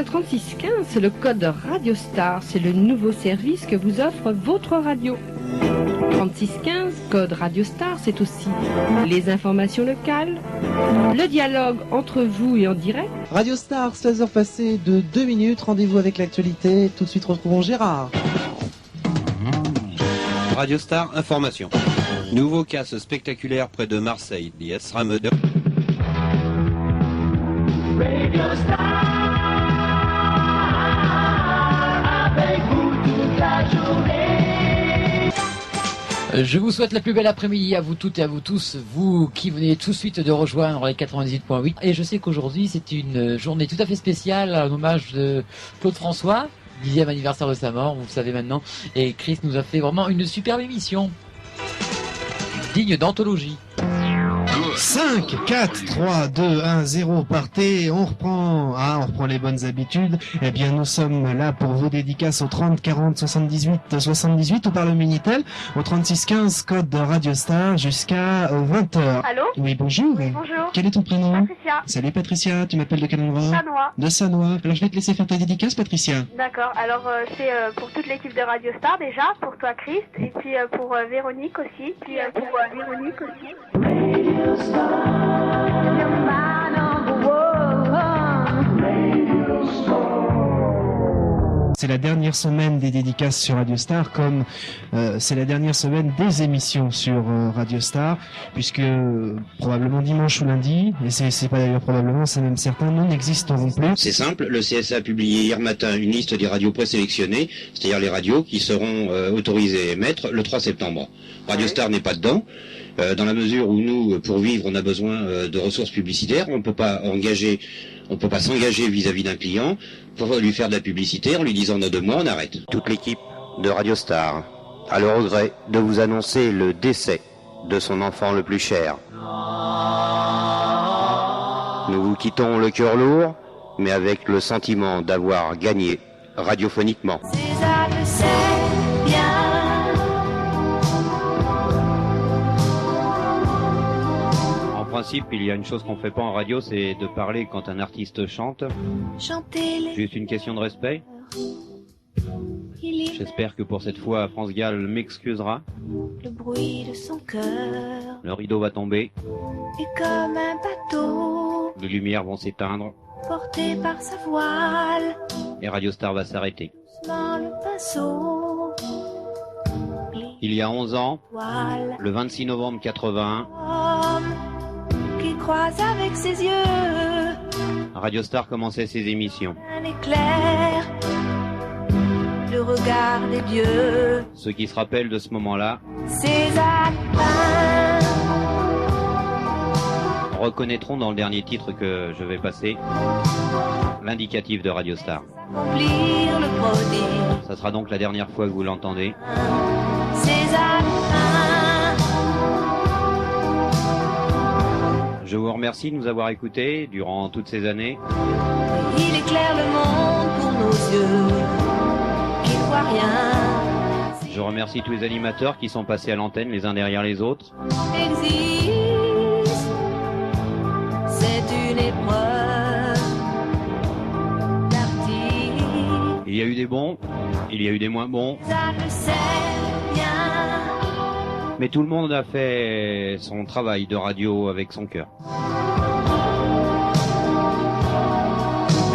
bien, 3615, c'est le code Radio Star. C'est le nouveau service que vous offre votre radio. 3615, code Radio Star, c'est aussi les informations locales, le dialogue entre vous et en direct. Radio Star, 16h passées de 2 minutes, rendez-vous avec l'actualité. Tout de suite, retrouvons Gérard. Radio Star, information. Nouveau casse spectaculaire près de Marseille. Yes, Rameder. Radio Star, avec vous toute la journée. Je vous souhaite la plus belle après-midi à vous toutes et à vous tous, vous qui venez tout de suite de rejoindre les 98.8. Et je sais qu'aujourd'hui c'est une journée tout à fait spéciale, en hommage de Claude François, 10e anniversaire de sa mort, vous le savez maintenant. Et Chris nous a fait vraiment une superbe émission, digne d'anthologie. 5, 4, 3, 2, 1, 0, partez, on reprend les bonnes habitudes. Eh bien, nous sommes là pour vos dédicaces au 30 40 78 ou par le Minitel, au 36 15, code de Radio Star, jusqu'à 20h. Allô? Oui, bonjour. Oui, bonjour. Quel est ton prénom? Patricia. Salut Patricia, tu m'appelles de quel endroit? Sanois. De Sanois. Alors, je vais te laisser faire ta dédicace, Patricia. D'accord, alors c'est pour toute l'équipe de Radio Star déjà, pour toi Christ, et puis pour Véronique aussi, puis pour Véronique aussi. Radio Star, you're my number one. Radio Star. C'est la dernière semaine des dédicaces sur Radio Star, comme c'est la dernière semaine des émissions sur Radio Star, puisque probablement dimanche ou lundi, et c'est pas d'ailleurs probablement, c'est même certain, nous n'existerons plus. C'est simple, le CSA a publié hier matin une liste des radios présélectionnées, c'est-à-dire les radios qui seront autorisées à émettre le 3 septembre. Radio Star n'est pas dedans. Dans la mesure où nous, pour vivre, on a besoin de ressources publicitaires, on peut pas s'engager vis-à-vis d'un client pour lui faire de la publicité en lui disant dans 2 mois on arrête. Toute l'équipe de Radio Star a le regret de vous annoncer le décès de son enfant le plus cher. Nous vous quittons le cœur lourd, mais avec le sentiment d'avoir gagné radiophoniquement. César le sait bien. En principe, il y a une chose qu'on fait pas en radio, c'est de parler quand un artiste chante. Chantez-les. Juste une question de respect. J'espère que pour cette fois, France Gall m'excusera. Le bruit de son cœur Le rideau va tomber, est comme un bateau les lumières vont s'éteindre porté par sa voile. et Radio Star va s'arrêter. Doucement le pinceau. Il y a 11 ans, Voile. le 26 novembre 81, Homme qui croise avec ses yeux Radio Star commençait ses émissions. un éclair. Le regard des dieux. Ceux qui se rappellent de ce moment-là Ses alpins. reconnaîtront dans le dernier titre que je vais passer l'indicatif de Radio Star. Accomplir le prodige. Ça sera donc la dernière fois que vous l'entendez. Ses alpins. Je vous remercie de nous avoir écoutés durant toutes ces années. Il éclaire le monde pour nos yeux qui ne voient rien. Je remercie tous les animateurs qui sont passés à l'antenne les uns derrière les autres. Existe, c'est une épreuve d'artiste. Il y a eu des bons, il y a eu des moins bons, Ça le sait bien. mais tout le monde a fait son travail de radio avec son cœur.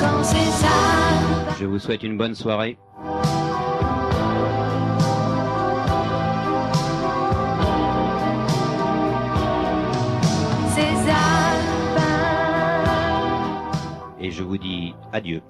Quand ces alpins. Je vous souhaite une bonne soirée. Ces alpins. Et je vous dis adieu.